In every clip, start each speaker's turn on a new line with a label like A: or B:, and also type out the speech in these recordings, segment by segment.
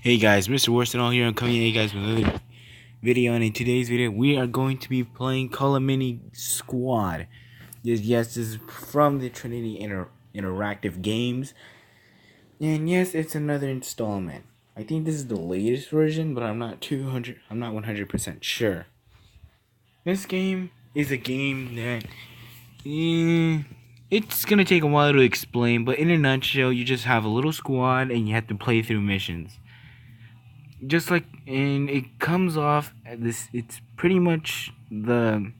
A: Hey guys, Mr. Worstenall here. I'm coming at you guys with another video, and in today's video, we are going to be playing Call of Mini Squad. Yes, this is from the Trinity Interactive Games, and yes, it's another installment. I think this is the latest version, but I'm not 100% sure. This game is a game that it's gonna take a while to explain, but in a nutshell, you just have a little squad and you have to play through missions. Just like, and it comes off at this, it's pretty much the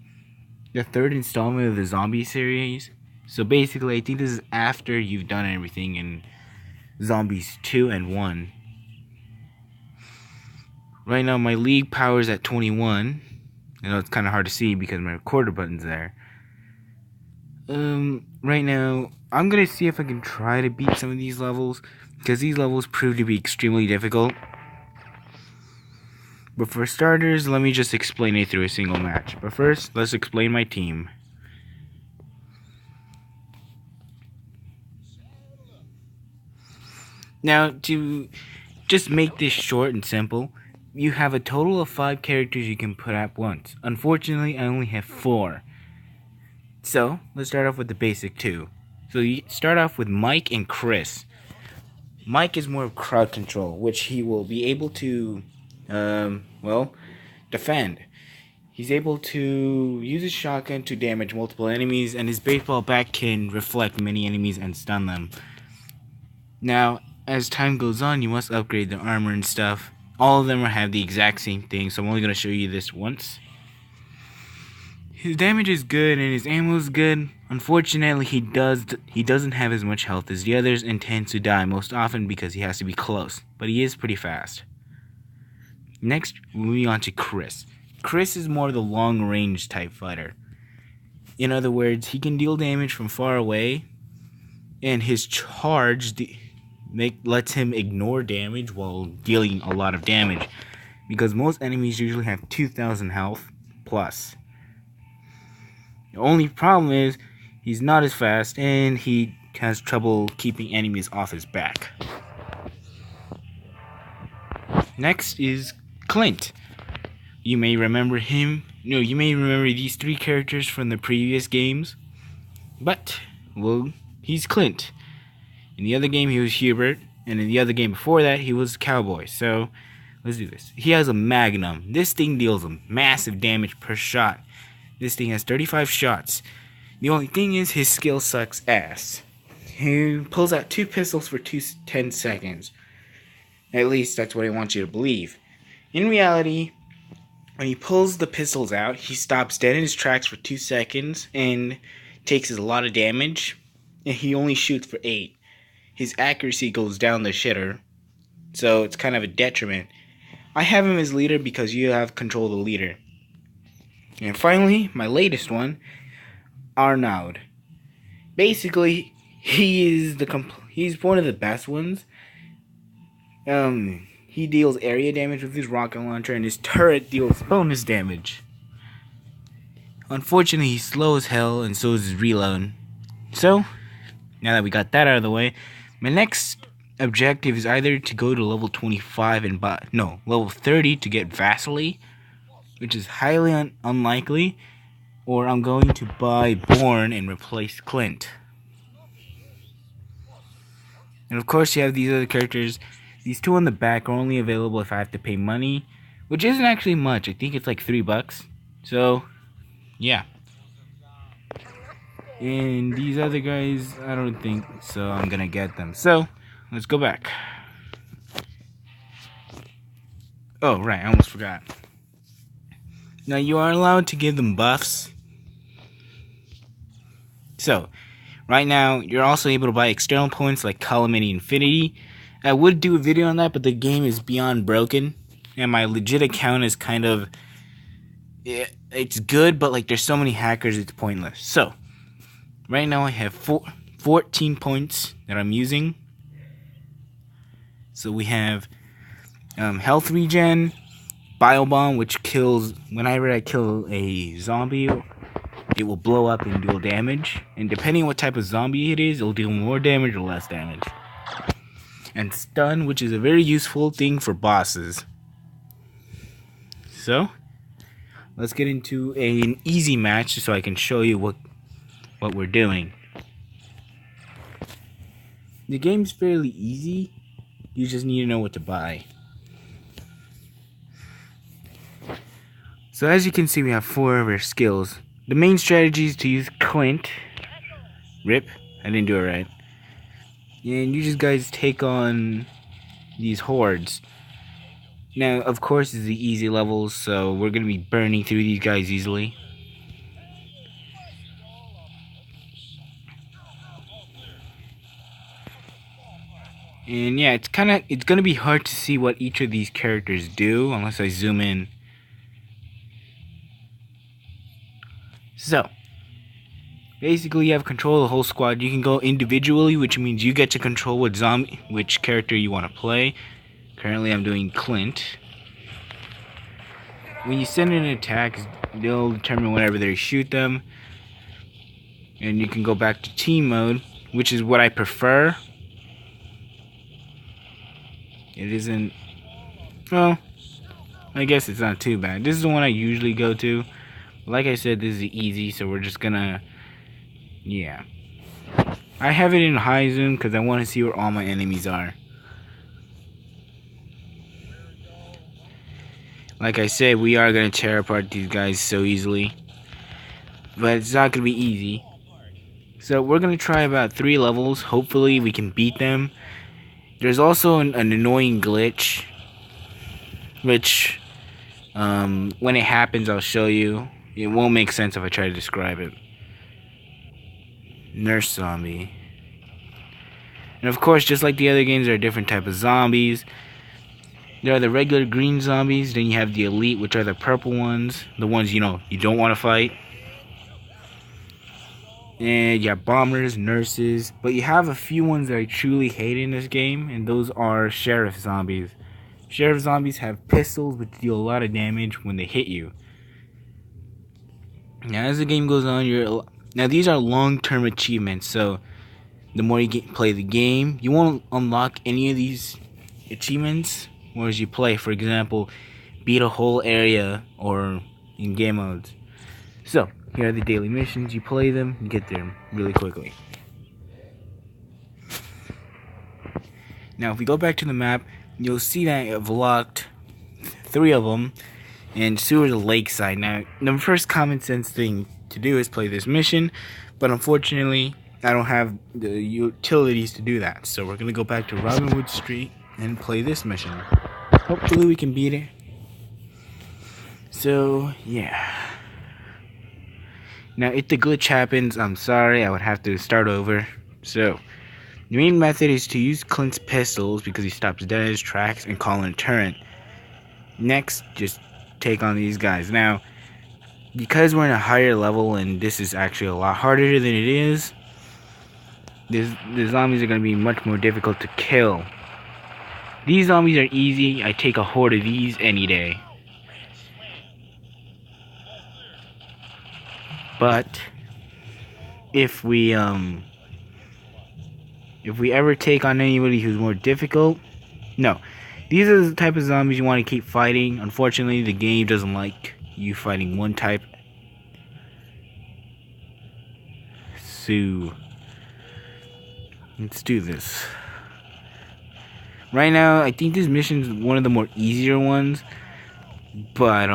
A: third installment of the zombie series. So basically, I think this is after you've done everything in Zombies 2 and 1. Right now, my league power is at 21. I know it's kind of hard to see because my recorder button's there. Right now, I'm gonna see if I can try to beat some of these levels, because these levels prove to be extremely difficult. But for starters, let me just explain it through a single match. But first, let's explain my team. Now, to just make this short and simple, you have a total of 5 characters you can put at once. Unfortunately, I only have 4. So, let's start off with the basic 2. So, you start off with Mike and Chris. Mike is more of crowd control, which he will be able to defend. He's able to use his shotgun to damage multiple enemies, and his baseball bat can reflect many enemies and stun them. Now, as time goes on, you must upgrade the armor and stuff. All of them have the exact same thing, so I'm only going to show you this once. His damage is good and his ammo is good. Unfortunately, he doesn't have as much health as the others and tends to die most often because he has to be close, but he is pretty fast. Next, moving on to Chris. Chris is more of the long-range type fighter. In other words, he can deal damage from far away, and his charge lets him ignore damage while dealing a lot of damage, because most enemies usually have 2,000 health plus. The only problem is he's not as fast, and he has trouble keeping enemies off his back. Next is Clint. You may remember him. No, you may remember these 3 characters from the previous games. But, well, he's Clint. In the other game, he was Hubert. And in the other game before that, he was Cowboy. So, let's do this. He has a Magnum. This thing deals massive damage per shot. This thing has 35 shots. The only thing is, his skill sucks ass. He pulls out 2 pistols for 10 seconds. At least, that's what I want you to believe. In reality, when he pulls the pistols out, he stops dead in his tracks for 2 seconds and takes a lot of damage, and he only shoots for 8. His accuracy goes down the shitter, so it's kind of a detriment. I have him as leader because you have control of the leader. And finally, my latest one, Arnaud. Basically, he's one of the best ones. He deals area damage with his rocket launcher, and his turret deals bonus damage. Unfortunately, he's slow as hell, and so is his reload. So, now that we got that out of the way, my next objective is either to go to level 25 and level 30 to get Vasily, which is highly unlikely, or I'm going to buy Born and replace Clint. And of course, you have these other characters. These 2 on the back are only available if I have to pay money, which isn't actually much. I think it's like $3. So, yeah. And these other guys, I don't think so I'm gonna get them. So, let's go back. Oh, right, I almost forgot. Now, you are allowed to give them buffs. So, right now, you're also able to buy external points like Call of Mini Infinity. I would do a video on that, but the game is beyond broken, and my legit account is kind of, it's good, but like there's so many hackers, it's pointless. So, right now I have 14 points that I'm using. So we have health regen, bio bomb, which kills whenever I kill a zombie. It will blow up and deal damage, and depending on what type of zombie it is, it'll deal more damage or less damage. and stun, which is a very useful thing for bosses. So, let's get into an easy match so I can show you what we're doing. The game's fairly easy. You just need to know what to buy. So as you can see, we have 4 of our skills. The main strategy is to use Clint. Rip, I didn't do it right. And you just guys take on these hordes. Now, of course, it's the easy levels, so we're going to be burning through these guys easily. And yeah, it's going to be hard to see what each of these characters do unless I zoom in. So, basically you have control of the whole squad. You can go individually, which means you get to control which character you want to play. Currently I'm doing Clint. When you send in an attack, they'll determine whenever they shoot them. And you can go back to team mode, which is what I prefer. It isn't... well, I guess it's not too bad. This is the one I usually go to. Like I said, this is easy, so we're just gonna... yeah. I have it in high zoom because I want to see where all my enemies are. Like I said, we are going to tear apart these guys so easily. But it's not going to be easy. So we're going to try about 3 levels. Hopefully we can beat them. There's also an annoying glitch. Which, when it happens, I'll show you. It won't make sense if I try to describe it. Nurse zombie. And of course, just like the other games, there are different types of zombies. There are the regular green zombies, then you have the elite, which are the purple ones. The ones, you don't want to fight. And you have bombers, nurses. But you have a few ones that I truly hate in this game, and those are sheriff zombies. Sheriff zombies have pistols, which deal a lot of damage when they hit you. Now, as the game goes on, now these are long-term achievements, so the more you play the game, you won't unlock any of these achievements as you play. For example, beat a whole area or in game modes. So, here are the daily missions. You play them, you get there really quickly. Now, if we go back to the map, you'll see that I've locked 3 of them, and 2 are the lakeside. Now, the first common sense thing to do is play this mission, but unfortunately, I don't have the utilities to do that. So we're gonna go back to Rosewood Street and play this mission. Hopefully we can beat it. So, yeah. Now, if the glitch happens, I'm sorry, I would have to start over. So, the main method is to use Clint's pistols because he stops dead in his tracks and call in a turret. Next, just take on these guys. Now, because we're in a higher level and this is actually a lot harder than it is, the zombies are going to be much more difficult to kill. These zombies are easy. I take a horde of these any day. But if we ever take on anybody who's more difficult, no. These are the type of zombies you want to keep fighting. Unfortunately, the game doesn't like you fighting one type. So let's do this. Right now, I think this mission is one of the more easier ones, but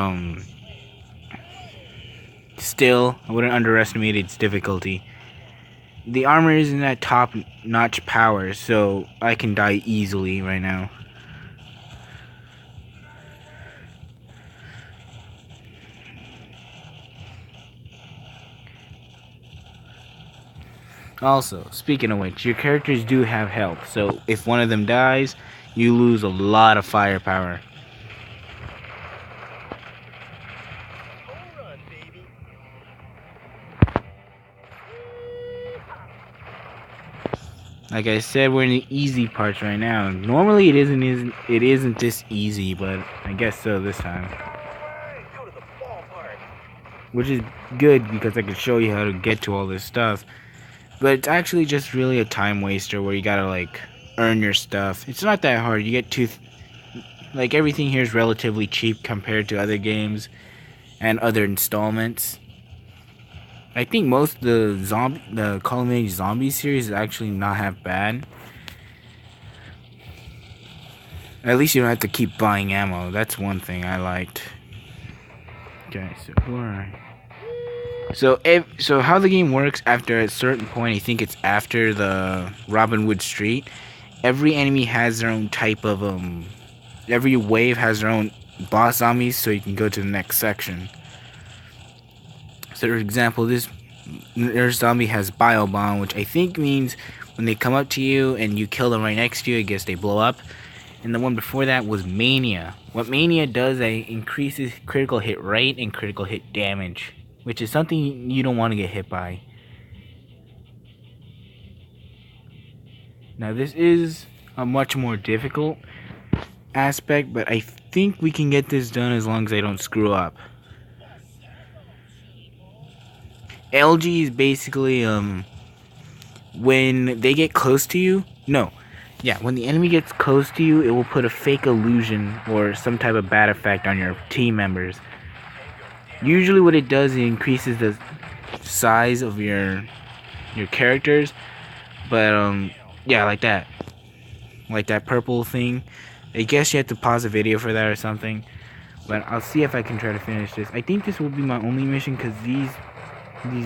A: still, I wouldn't underestimate its difficulty. The armor isn't at top-notch power, so I can die easily right now. Also, speaking of which, your characters do have health, so if one of them dies, you lose a lot of firepower. Like I said, we're in the easy parts right now. Normally it isn't this easy, but I guess so this time. Which is good because I can show you how to get to all this stuff. But it's actually just really a time waster where you gotta like earn your stuff. It's not that hard. You get like everything here is relatively cheap compared to other games and other installments. I think most of the Call of Duty Zombie series is actually not half bad. At least you don't have to keep buying ammo. That's one thing I liked. Okay, so who are I? So how the game works, after a certain point, I think it's after the Rosewood Street, every enemy has their own type of every wave has their own boss zombies, so you can go to the next section. So for example, this zombie has bio bomb, which I think means when they come up to you and you kill them right next to you, I guess they blow up. And the one before that was Mania. What Mania does, it increases critical hit rate and critical hit damage, which is something you don't want to get hit by. Now this is a much more difficult aspect, but I think we can get this done as long as I don't screw up. LG is basically when they get close to you, when the enemy gets close to you, it will put a fake illusion or some type of bad effect on your team members. Usually what it does, it increases the size of your characters, but yeah, like that purple thing. I guess you have to pause the video for that or something, but I'll see if I can try to finish this. I think this will be my only mission, because these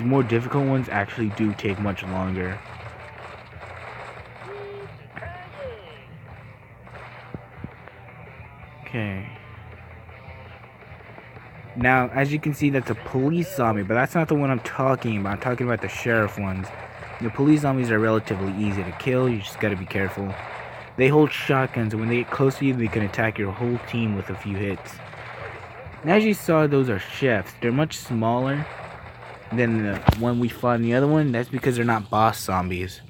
A: more difficult ones actually do take much longer. Okay. Now, as you can see, that's a police zombie, but that's not the one I'm talking about. I'm talking about the sheriff ones. The police zombies are relatively easy to kill. You just gotta be careful. They hold shotguns, and when they get close to you, they can attack your whole team with a few hits. And as you saw, those are chefs. They're much smaller than the one we fought in the other one. That's because they're not boss zombies.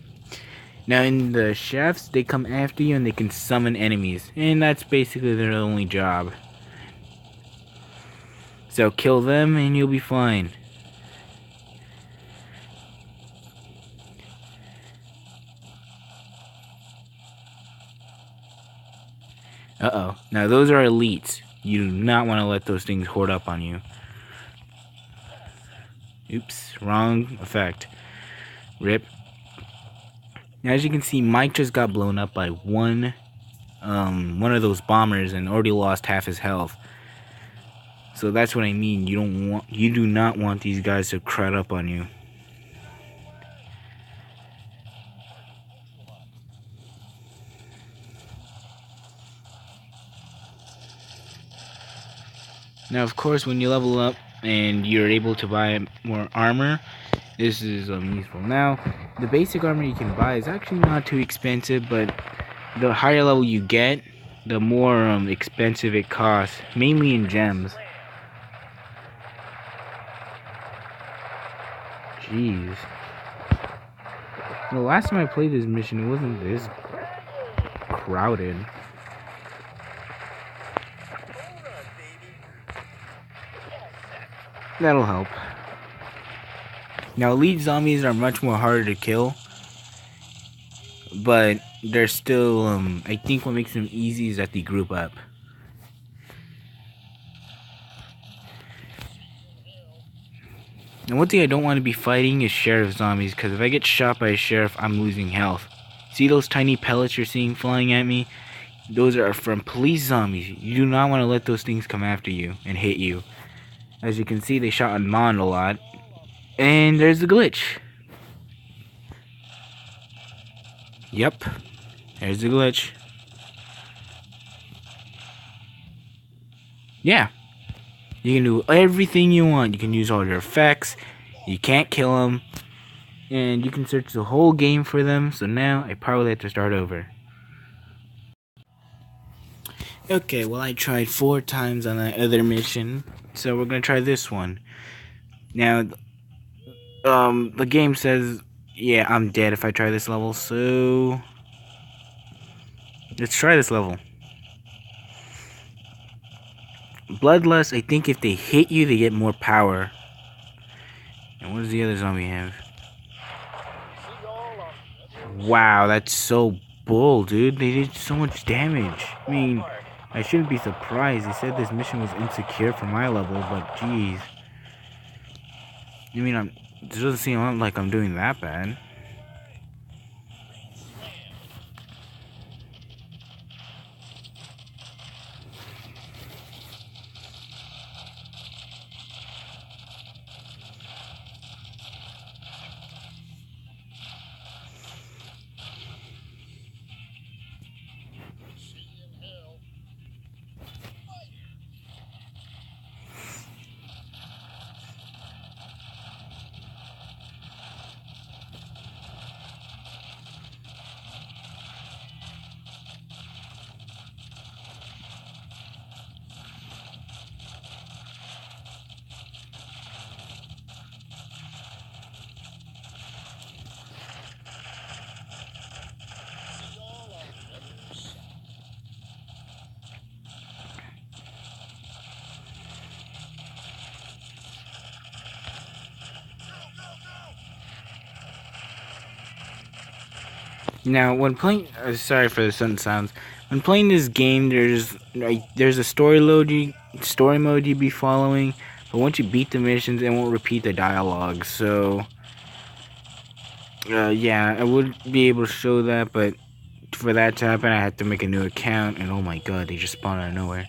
A: Now in the chefs, they come after you and they can summon enemies, and that's basically their only job. So kill them and you'll be fine. Uh-oh. Now those are elites. You do not want to let those things hoard up on you. Oops, wrong effect. Rip. Now, as you can see, Mike just got blown up by one of those bombers and already lost half his health. So that's what I mean. You do not want these guys to crowd up on you. Now, of course, when you level up and you're able to buy more armor, this is useful. Now, the basic armor you can buy is actually not too expensive, but the higher level you get, the more expensive it costs, mainly in gems. Jeez. The last time I played this mission, it wasn't this crowded. That'll help. Now, elite zombies are much more harder to kill, but they're still, I think what makes them easy is that they group up. And one thing I don't want to be fighting is sheriff zombies, because if I get shot by a sheriff, I'm losing health. See those tiny pellets you're seeing flying at me? Those are from police zombies. You do not want to let those things come after you and hit you. As you can see, they shot on Mond a lot. And there's the glitch. Yep. There's the glitch. Yeah. You can do everything you want. You can use all your effects. You can't kill them. And you can search the whole game for them. So now I probably have to start over. Okay, well, I tried 4 times on that other mission. So we're going to try this one. Now, the game says, yeah, I'm dead if I try this level. So let's try this level. Bloodless, I think if they hit you, they get more power. And what does the other zombie have? Wow, that's so bull, dude. They did so much damage. I mean, I shouldn't be surprised. They said this mission was insecure for my level, but jeez. I mean, it doesn't seem like I'm doing that bad. Now, when playing, sorry for the sudden sounds. When playing this game, there's a story mode you be following, but once you beat the missions, it won't repeat the dialogue. So, yeah, I would be able to show that, but for that to happen, I had to make a new account, and oh my god, they just spawned out of nowhere.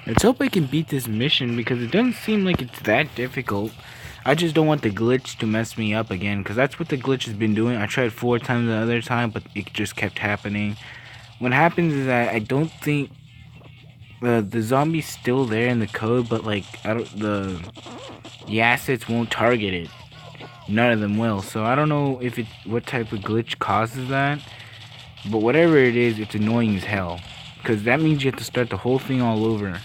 A: Let's hope I can beat this mission because it doesn't seem like it's that difficult. I just don't want the glitch to mess me up again because that's what the glitch has been doing. I tried 4 times the other time, but it just kept happening. What happens is that I don't think the zombie's still there in the code, but like the assets won't target it. None of them will. So I don't know if what type of glitch causes that, but whatever it is, it's annoying as hell because that means you have to start the whole thing all over.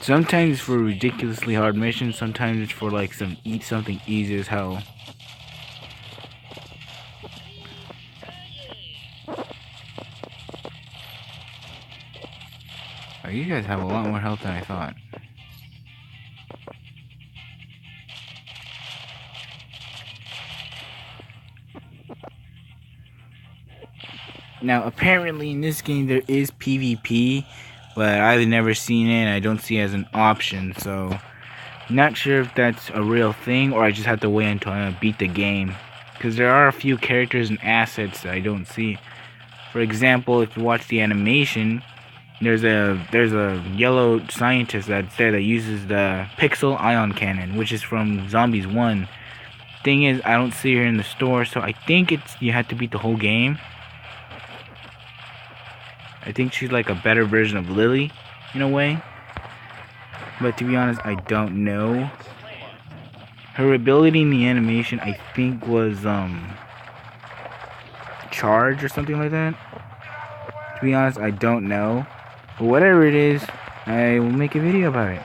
A: Sometimes it's for ridiculously hard missions, sometimes it's for like something easy as hell. Oh, you guys have a lot more health than I thought. Now, apparently in this game there is PvP, but I've never seen it and I don't see it as an option, so not sure if that's a real thing or I just have to wait until I beat the game. Because there are a few characters and assets that I don't see. For example, if you watch the animation, there's a yellow scientist that's there that uses the pixel ion cannon, which is from Zombies 1. Thing is, I don't see her in the store, so I think you have to beat the whole game. I think she's like a better version of Lily, in a way. But to be honest, I don't know. Her ability in the animation, I think, was, charge or something like that. To be honest, I don't know. But whatever it is, I will make a video about it.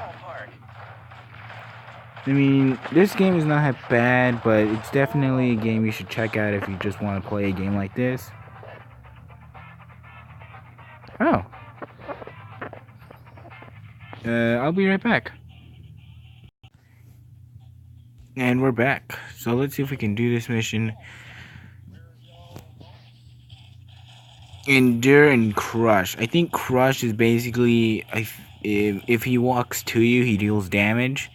A: I mean, this game is not that bad, but it's definitely a game you should check out if you just want to play a game like this. Oh. I'll be right back. And we're back. So let's see if we can do this mission. Endure and Crush. I think Crush is basically if he walks to you, he deals damage.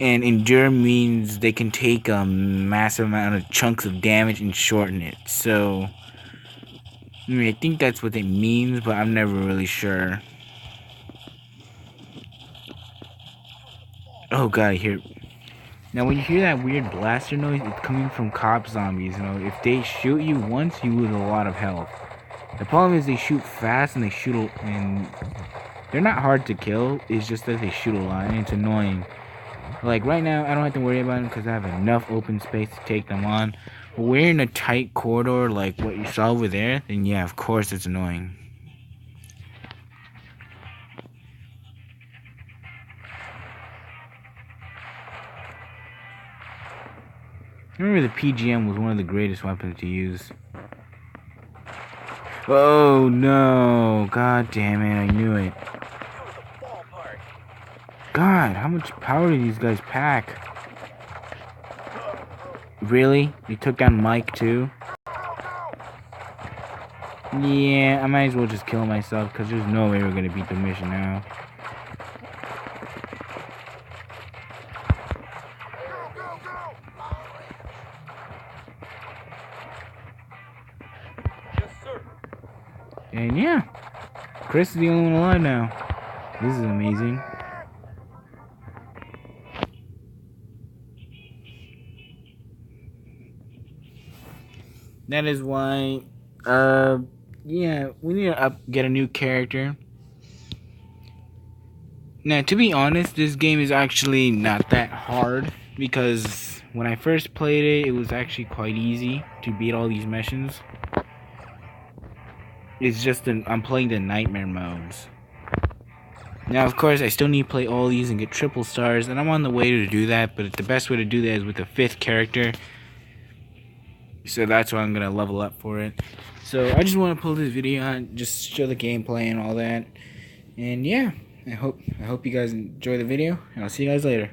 A: And Endure means they can take a massive amount of chunks of damage and shorten it. So I mean, I think that's what it means, but I'm never really sure. Oh god, I hear. Now, when you hear that weird blaster noise, it's coming from cop zombies. You know, if they shoot you once, you lose a lot of health. The problem is they shoot fast and and they're not hard to kill. It's just that they shoot a lot and it's annoying. Like right now, I don't have to worry about them because I have enough open space to take them on. But we're in a tight corridor like what you saw over there, then yeah, of course it's annoying. I remember the PGM was one of the greatest weapons to use. Oh no, god damn it, I knew it. God, how much power do these guys pack? Really? They took down Mike too? Yeah, I might as well just kill myself because there's no way we're gonna beat the mission now. And yeah, Chris is the only one alive now. This is amazing. That is why, yeah, we need to get a new character. Now, to be honest, this game is actually not that hard because when I first played it, it was actually quite easy to beat all these missions. It's just I'm playing the nightmare modes. Now, of course, I still need to play all these and get triple stars, and I'm on the way to do that, but the best way to do that is with the 5th character. So that's why I'm going to level up for it. So I just want to pull this video on, just show the gameplay and all that. And yeah, I hope you guys enjoy the video, and I'll see you guys later.